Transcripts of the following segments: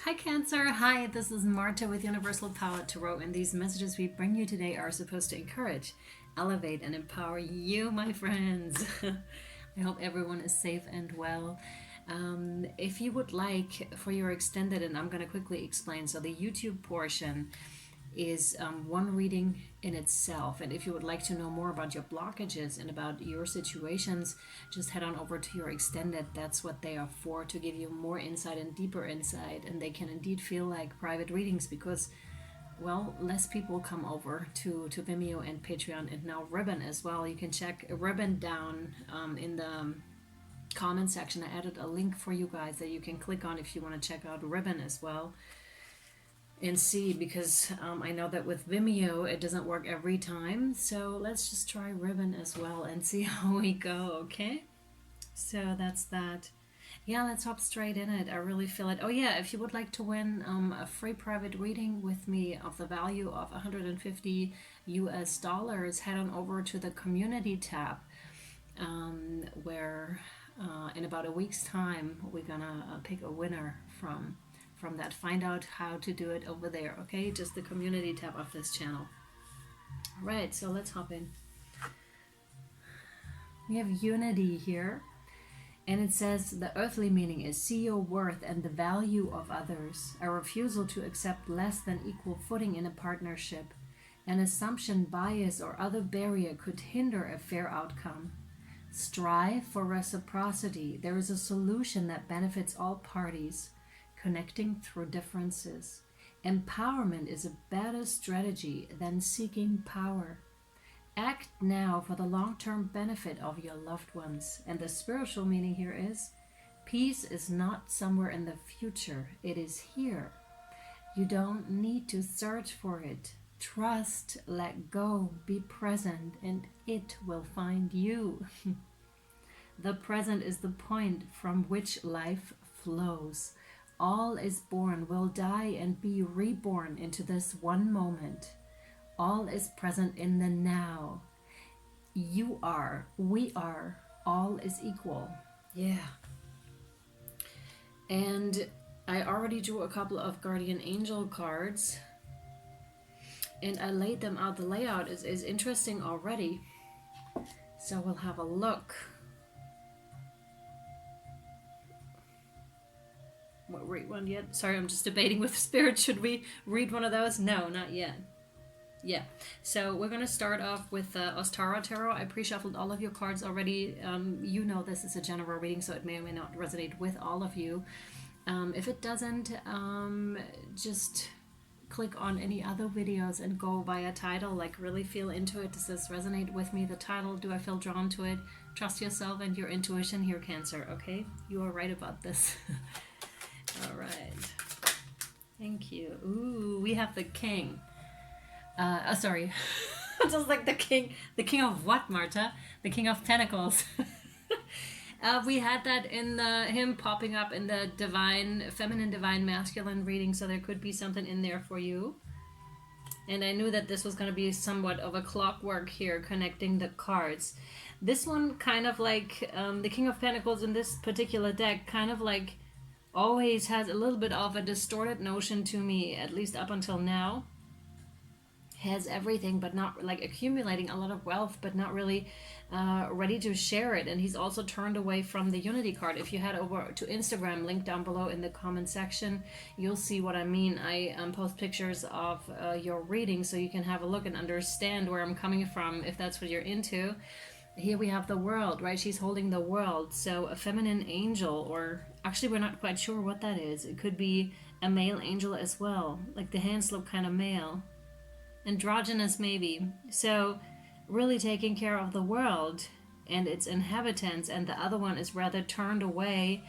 Hi Cancer, hi, this is Marta with Universal Power Tarot, and these messages we bring you today are supposed to encourage, elevate, and empower you, my friends. I hope everyone is safe and well. If you would like for your extended, and I'm going to quickly explain, so the YouTube portion is one reading in itself. And if you would like to know more about your blockages and about your situations, just head on over to your extended. That's what they are for, to give you more insight and deeper insight. And they can indeed feel like private readings because, well, less people come over to Vimeo and Patreon, and now Ribbon as well. You can check Ribbon down in the comment section. I added a link for you guys that you can click on if you want to check out Ribbon as well and see, because I know that with Vimeo it doesn't work every time, so let's just try Ribbon as well and see how we go. Okay, so that's that. Yeah, let's hop straight in it. I really feel it. Oh yeah, if you would like to win a free private reading with me of the value of 150 US dollars, head on over to the community tab, where in about a week's time we're gonna pick a winner from that. Find out how to do it over there, okay? Just the community tab of this channel. All right, so let's hop in. We have unity here, and it says the earthly meaning is see your worth and the value of others, a refusal to accept less than equal footing in a partnership. An assumption, bias, or other barrier could hinder a fair outcome. Strive for reciprocity. There is a solution that benefits all parties. Connecting through differences. Empowerment is a better strategy than seeking power. Act now for the long-term benefit of your loved ones. And the spiritual meaning here is peace is not somewhere in the future. It is here. You don't need to search for it. Trust, let go, be present, and it will find you. The present is the point from which life flows. All is born, will die, and be reborn into this one moment. All is present in the now. You are, we are, all is equal. Yeah. And I already drew a couple of guardian angel cards, and I laid them out. The layout is interesting already. So we'll have a look. What, read one yet? Sorry, I'm just debating with Spirit. Should we read one of those? No, not yet. Yeah, so we're going to start off with Ostara Tarot. I pre-shuffled all of your cards already. You know this is a general reading, so it may or may not resonate with all of you. If it doesn't, just click on any other videos and go by a title, like really feel into it. Does this resonate with me? The title, do I feel drawn to it? Trust yourself and your intuition here, Cancer, okay? You are right about this. All right. Thank you. Ooh, we have the king. Sorry. Just like the king. The king of what, Marta? The king of pentacles. We had that in him popping up in the divine, feminine, divine, masculine reading, so there could be something in there for you. And I knew that this was going to be somewhat of a clockwork here, connecting the cards. This one kind of like the king of pentacles in this particular deck kind of like always has a little bit of a distorted notion to me, at least up until now. Has everything, but not like accumulating a lot of wealth, but not really ready to share it. And he's also turned away from the unity card. If you head over to Instagram, link down below in the comment section, you'll see what I mean. I post pictures of your reading so you can have a look and understand where I'm coming from, if that's what you're into. Here we have the world, right? She's holding the world. So a feminine angel, or actually we're not quite sure what that is. It could be a male angel as well. Like the hands look kind of male. Androgynous maybe. So really taking care of the world and its inhabitants, and the other one is rather turned away.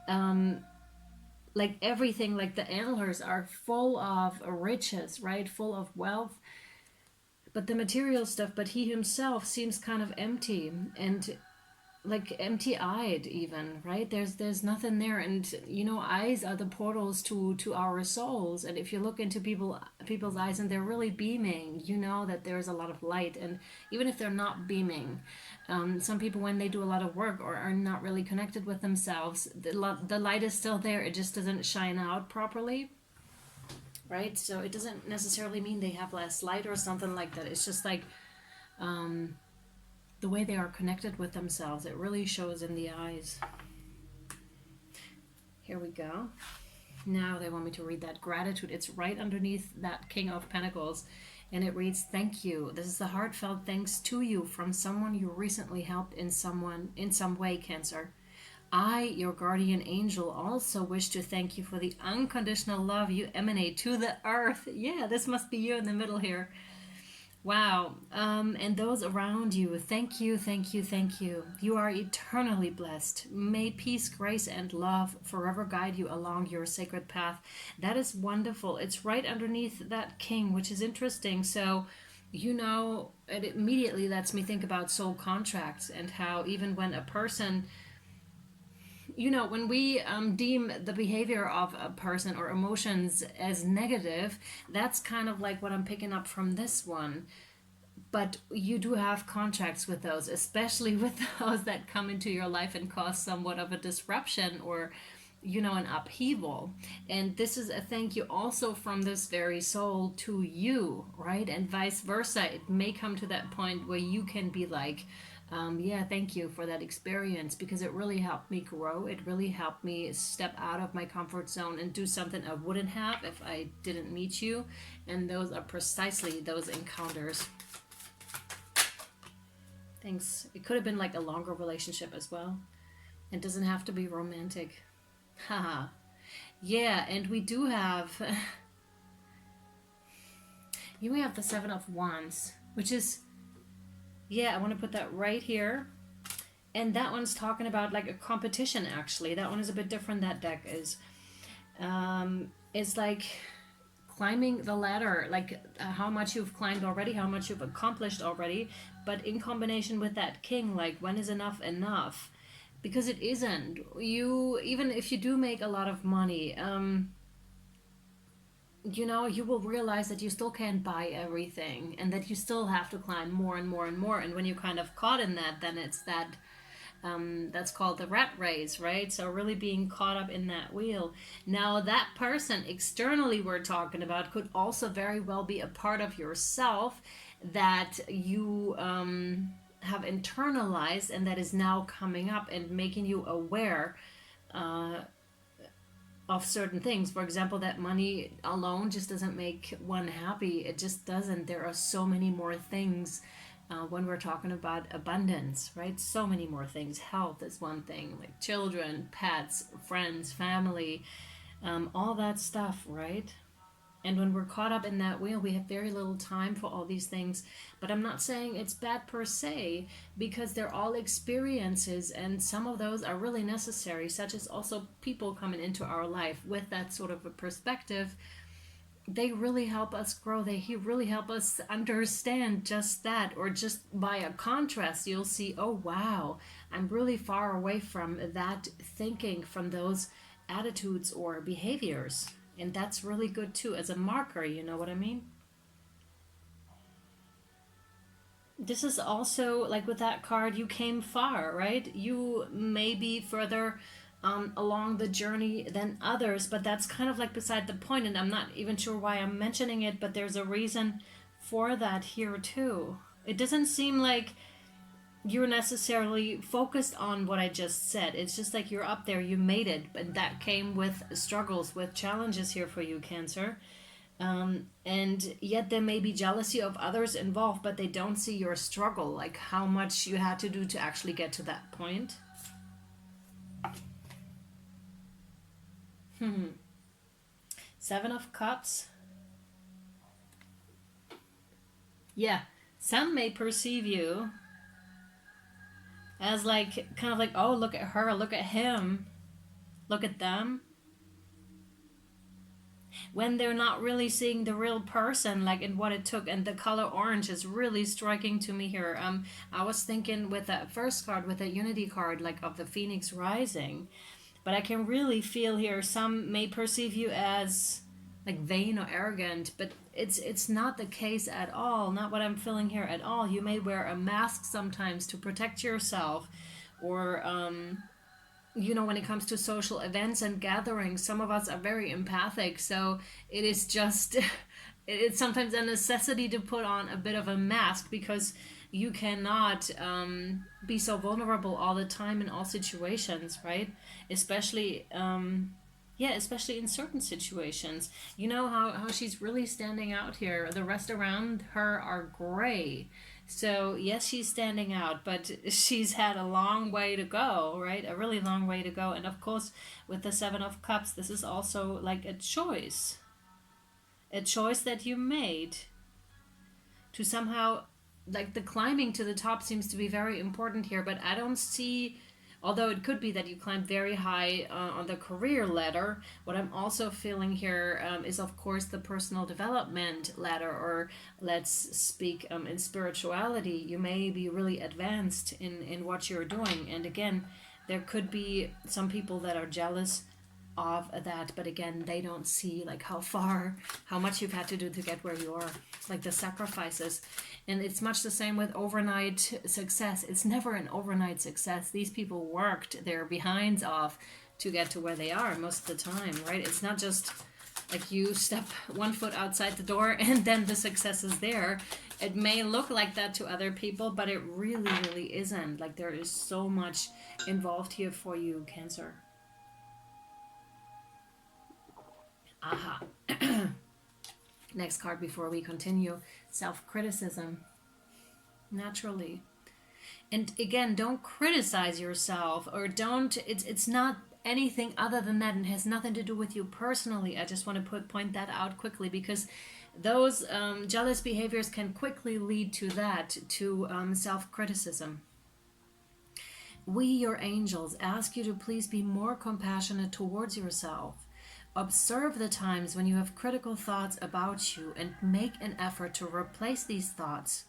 Like everything, like the antlers are full of riches, right? Full of wealth. But the material stuff, but he himself seems kind of empty. And like empty-eyed even, right? There's nothing there. And you know, eyes are the portals to our souls. And if you look into people's eyes and they're really beaming, you know that there's a lot of light. And even if they're not beaming, some people, when they do a lot of work or are not really connected with themselves, the light is still there, it just doesn't shine out properly, right? So it doesn't necessarily mean they have less light or something like that. It's just like the way they are connected with themselves, it really shows in the eyes. Here we go. Now they want me to read that gratitude. It's right underneath that King of Pentacles, and it reads, thank you. This is the heartfelt thanks to you from someone you recently helped in some way, Cancer. I, your guardian angel, also wish to thank you for the unconditional love you emanate to the earth. Yeah, this must be you in the middle here. Wow. And those around you, thank you, thank you, thank you. You are eternally blessed. May peace, grace, and love forever guide you along your sacred path. That is wonderful. It's right underneath that king, which is interesting. So, you know, it immediately lets me think about soul contracts and how even when a person, you know, when we deem the behavior of a person or emotions as negative, that's kind of like what I'm picking up from this one. But you do have contracts with those, especially with those that come into your life and cause somewhat of a disruption or, you know, an upheaval. And this is a thank you also from this very soul to you, right? And vice versa. It may come to that point where you can be like, yeah, thank you for that experience, because it really helped me grow. It really helped me step out of my comfort zone and do something I wouldn't have if I didn't meet you. And those are precisely those encounters. Thanks. It could have been like a longer relationship as well. It doesn't have to be romantic. Haha. Yeah, and we do have you have the Seven of Wands, which is, yeah, I want to put that right here. And that one's talking about like a competition, actually. That one is a bit different, that deck is. It's like climbing the ladder, like how much you've climbed already, how much you've accomplished already, but in combination with that king, like when is enough enough? Because it isn't. You, even if you do make a lot of money, you know, you will realize that you still can't buy everything and that you still have to climb more and more and more. And when you're kind of caught in that, then it's that that's called the rat race, right? So really being caught up in that wheel. Now that person externally we're talking about could also very well be a part of yourself that you have internalized and that is now coming up and making you aware of certain things. For example, that money alone just doesn't make one happy. It just doesn't. There are so many more things when we're talking about abundance, right? So many more things. Health is one thing, like children, pets, friends, family, all that stuff, right? And when we're caught up in that wheel, we have very little time for all these things. But I'm not saying it's bad per se, because they're all experiences, and some of those are really necessary, such as also people coming into our life with that sort of a perspective. They really help us grow. They really help us understand just that. Or just by a contrast, you'll see, oh wow, I'm really far away from that thinking, from those attitudes or behaviors. And that's really good too as a marker, you know what I mean? This is also like with that card, you came far, right? You may be further along the journey than others, but that's kind of like beside the point, and I'm not even sure why I'm mentioning it, but there's a reason for that here too. It doesn't seem like you're necessarily focused on what I just said. It's just like you're up there, you made it, but that came with struggles, with challenges here for you, Cancer. And yet there may be jealousy of others involved, but they don't see your struggle, like how much you had to do to actually get to that point. Seven of Cups. Yeah, some may perceive you as like, kind of like, oh, look at her, look at him, look at them. when they're not really seeing the real person, like in what it took. And the color orange is really striking to me here. I was thinking with that first card, with the unity card, like of the phoenix rising, but I can really feel here some may perceive you as like vain or arrogant, but it's not the case at all. Not what I'm feeling here at all. You may wear a mask sometimes to protect yourself, or when it comes to social events and gatherings, some of us are very empathic, so it is just it's sometimes a necessity to put on a bit of a mask, because you cannot be so vulnerable all the time in all situations, right? Especially especially in certain situations. You know how she's really standing out here. The rest around her are gray. So yes, she's standing out, but she's had a long way to go, right? A really long way to go. And of course, with the Seven of Cups, this is also like a choice that you made to somehow, like, the climbing to the top seems to be very important here, but I don't see, although it could be that you climb very high on the career ladder, what I'm also feeling here is, of course, the personal development ladder, or let's speak in spirituality. You may be really advanced in what you're doing. And again, there could be some people that are jealous of that, but again, they don't see like how much you've had to do to get where you are, like the sacrifices. And it's much the same with overnight success. It's never an overnight success. These people worked their behinds off to get to where they are most of the time, right? It's not just like you step one foot outside the door and then the success is there. It may look like that to other people, but it really, really isn't. Like, there is so much involved here for you, Cancer. Aha. Next card before we continue. Self-criticism. Naturally. And again, don't criticize yourself, or don't, it's not anything other than that, and has nothing to do with you personally. I just want to point that out quickly, because those jealous behaviors can quickly lead to that, to self-criticism. We, your angels, ask you to please be more compassionate towards yourself. Observe the times when you have critical thoughts about you, and make an effort to replace these thoughts,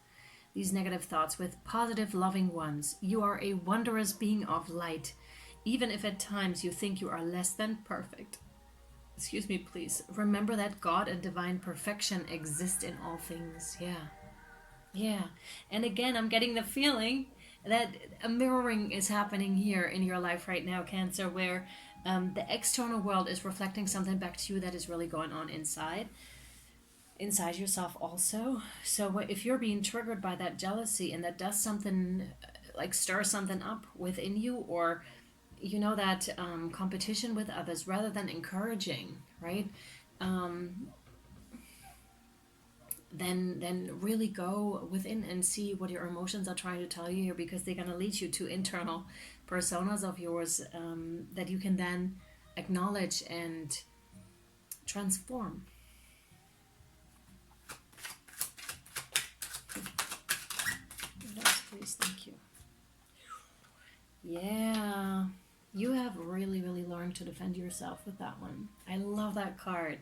these negative thoughts, with positive, loving ones. You are a wondrous being of light, even if at times you think you are less than perfect. Excuse me, please. Remember that God and divine perfection exist in all things. Yeah. And again, I'm getting the feeling that a mirroring is happening here in your life right now, Cancer, where the external world is reflecting something back to you that is really going on inside yourself also. So if you're being triggered by that jealousy, and that does something, like stir something up within you, or that competition with others rather than encouraging, right? Then really go within and see what your emotions are trying to tell you here, because they're going to lead you to internal personas of yours that you can then acknowledge and transform. Yes, please, thank you. Yeah, you have really, really learned to defend yourself with that one. I love that card.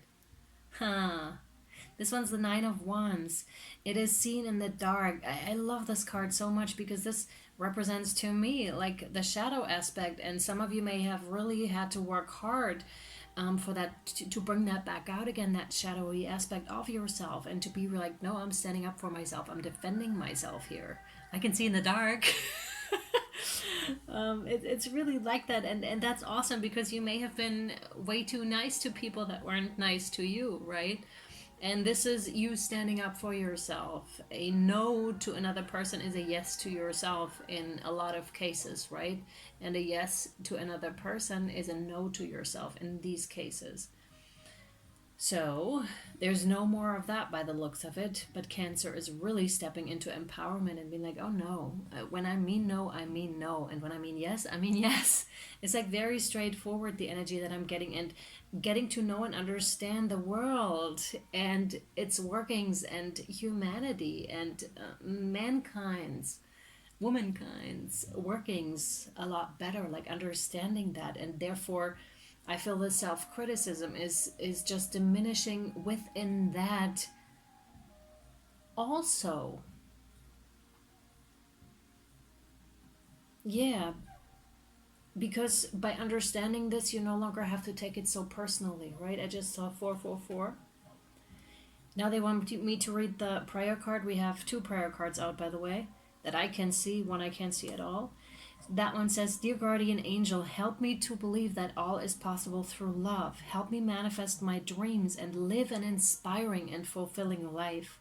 This one's the Nine of Wands. It is seen in the dark. I love this card so much, because this represents to me like the shadow aspect, and some of you may have really had to work hard for that, to bring that back out again, that shadowy aspect of yourself, and to be like, no, I'm standing up for myself, I'm defending myself here. I can see in the dark. It's really like that, and that's awesome, because you may have been way too nice to people that weren't nice to you, right? And this is you standing up for yourself. A no to another person is a yes to yourself in a lot of cases, right? And a yes to another person is a no to yourself in these cases. So there's no more of that by the looks of it, but Cancer is really stepping into empowerment and being like, oh no, when I mean no, I mean no, and when I mean yes, I mean yes. It's like very straightforward, the energy that I'm getting, and getting to know and understand the world and its workings, and humanity, and womankind's workings a lot better, like understanding that, and therefore I feel the self-criticism is just diminishing within that also. Yeah, because by understanding this, you no longer have to take it so personally, right? I just saw 444. Now they want me to read the prayer card. We have two prayer cards out, by the way, that I can see. One I can't see at all. That one says, Dear Guardian Angel, help me to believe that all is possible through love. Help me manifest my dreams and live an inspiring and fulfilling life.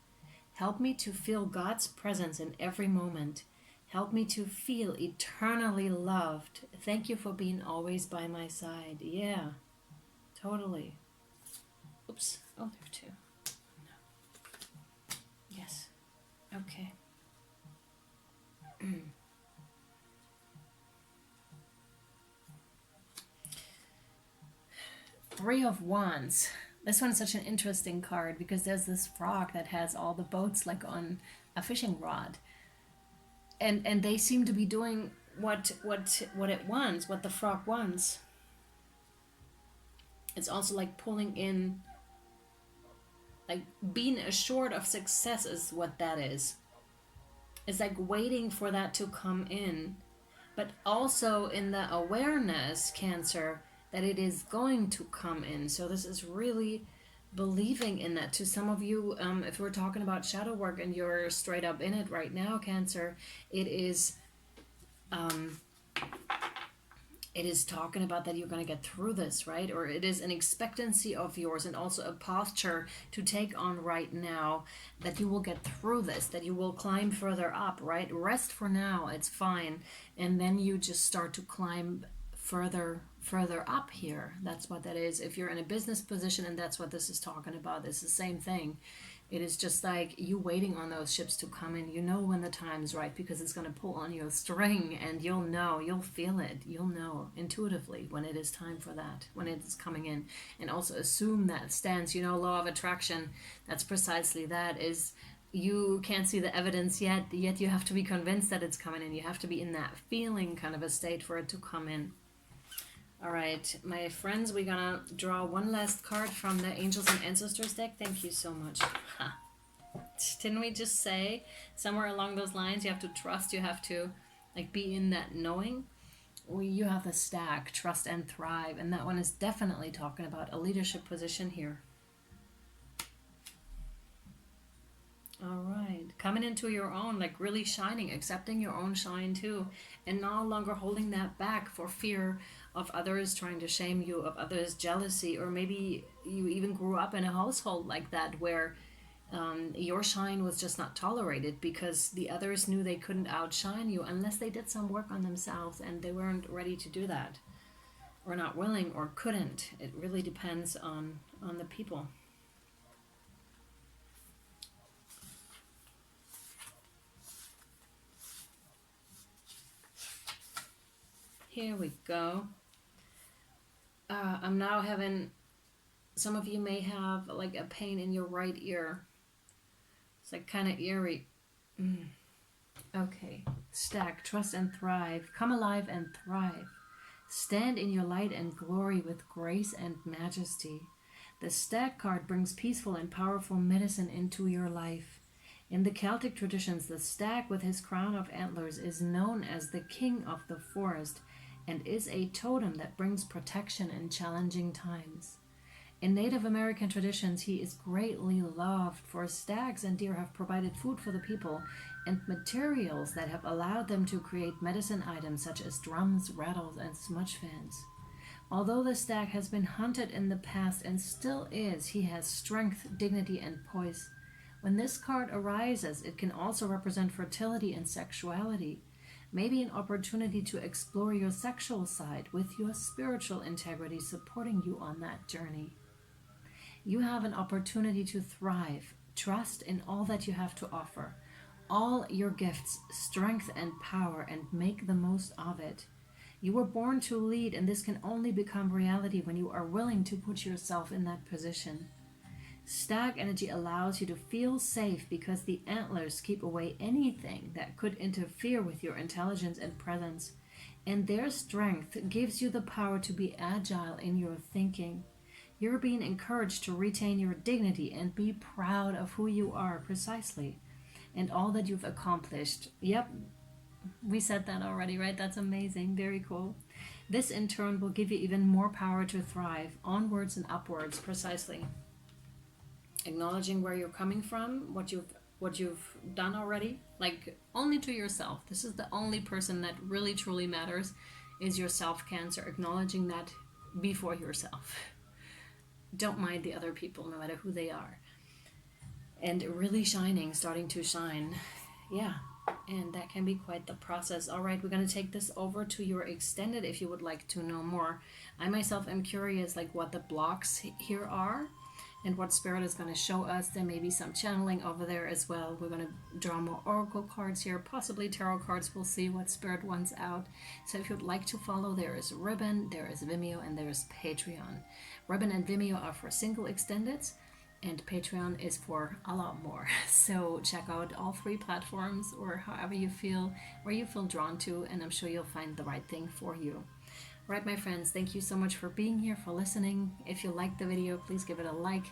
Help me to feel God's presence in every moment. Help me to feel eternally loved. Thank you for being always by my side. Yeah, totally. Oops. Oh, there are two. Yes. Okay. Three of Wands. This one's such an interesting card because there's this frog that has all the boats like on a fishing rod. And they seem to be doing what it wants, what the frog wants. It's also like pulling in, like being assured of success is what that is. It's like waiting for that to come in, but also in the awareness, Cancer, that it is going to come in. So this is really believing in that. To some of you, if we're talking about shadow work and you're straight up in it right now, Cancer, it is talking about that you're going to get through this, right? Or it is an expectancy of yours and also a posture to take on right now, that you will get through this, that you will climb further up, right? Rest for now, it's fine. And then you just start to climb further up here. That's what that is. If you're in a business position, and that's what this is talking about, it's the same thing. It is just like you waiting on those ships to come in. You know when the time's right because it's going to pull on your string, and you'll know, you'll feel it. You'll know intuitively when it is time for that, when it is coming in. And also assume that stance, law of attraction, that's precisely that, is you can't see the evidence yet you have to be convinced that it's coming in. You have to be in that feeling kind of a state for it to come in. All right, my friends, we're gonna draw one last card from the Angels and Ancestors deck. Thank you so much. Didn't we just say somewhere along those lines, you have to trust, you have to like be in that knowing? You have the stack, trust and thrive, and that one is definitely talking about a leadership position here. All right, coming into your own, like really shining, accepting your own shine too, and no longer holding that back for fear of others trying to shame you, of others' jealousy, or maybe you even grew up in a household like that where your shine was just not tolerated because the others knew they couldn't outshine you unless they did some work on themselves, and they weren't ready to do that, or not willing, or couldn't. It really depends on the people. Here we go. I'm now having, some of you may have like a pain in your right ear. It's like kind of eerie. Okay. Stack, trust and thrive. Come alive and thrive. Stand in your light and glory with grace and majesty. The stack card brings peaceful and powerful medicine into your life. In the Celtic traditions, the stag with his crown of antlers is known as the king of the forest and is a totem that brings protection in challenging times. In Native American traditions, he is greatly loved, for stags and deer have provided food for the people and materials that have allowed them to create medicine items such as drums, rattles, and smudge fans. Although the stag has been hunted in the past and still is, he has strength, dignity, and poise. When this card arises, it can also represent fertility and sexuality. Maybe an opportunity to explore your sexual side with your spiritual integrity supporting you on that journey. You have an opportunity to thrive. Trust in all that you have to offer, all your gifts, strength, and power, and make the most of it. You were born to lead, and this can only become reality when you are willing to put yourself in that position. Stag energy allows you to feel safe because the antlers keep away anything that could interfere with your intelligence and presence. And their strength gives you the power to be agile in your thinking. You're being encouraged to retain your dignity and be proud of who you are precisely and all that you've accomplished. Yep, we said that already, right? That's amazing. Very cool. This in turn will give you even more power to thrive onwards and upwards, precisely. Acknowledging where you're coming from, what you've done already, like only to yourself. This is the only person that really truly matters, is yourself, Cancer. Acknowledging that before yourself. Don't mind the other people, no matter who they are. And really shining, starting to shine. Yeah, and that can be quite the process. All right, we're going to take this over to your extended if you would like to know more. I myself am curious like what the blocks here are and what Spirit is going to show us. There may be some channeling over there as well. We're going to draw more oracle cards here, possibly tarot cards. We'll see what Spirit wants out. So if you'd like to follow, there is Ribbon, there is Vimeo, and there is Patreon. Ribbon and Vimeo are for single extendeds, and Patreon is for a lot more. So check out all three platforms, or however you feel, where you feel drawn to, and I'm sure you'll find the right thing for you. All right, my friends, thank you so much for being here, for listening. If you liked the video, please give it a like.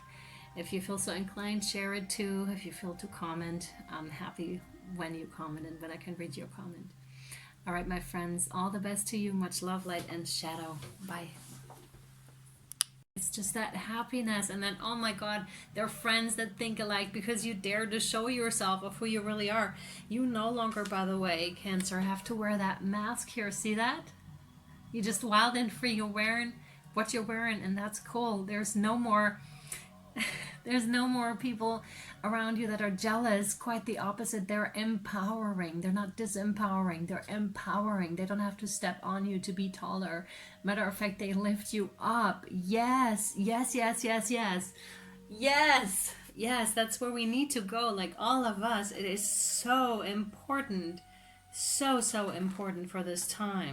If you feel so inclined, share it too. If you feel to comment, I'm happy when you comment and when I can read your comment. All right, my friends, all the best to you. Much love, light, and shadow. Bye. It's just that happiness, and then, oh my God, they're friends that think alike because you dare to show yourself of who you really are. You no longer, by the way, Cancer, have to wear that mask here. See that? You're just wild and free. You're wearing what you're wearing, and that's cool. There's no more people around you that are jealous. Quite the opposite. They're empowering. They're not disempowering. They're empowering. They don't have to step on you to be taller. Matter of fact, they lift you up. Yes, yes, yes, yes, yes. Yes, yes, that's where we need to go. Like all of us, it is so important. So important for this time.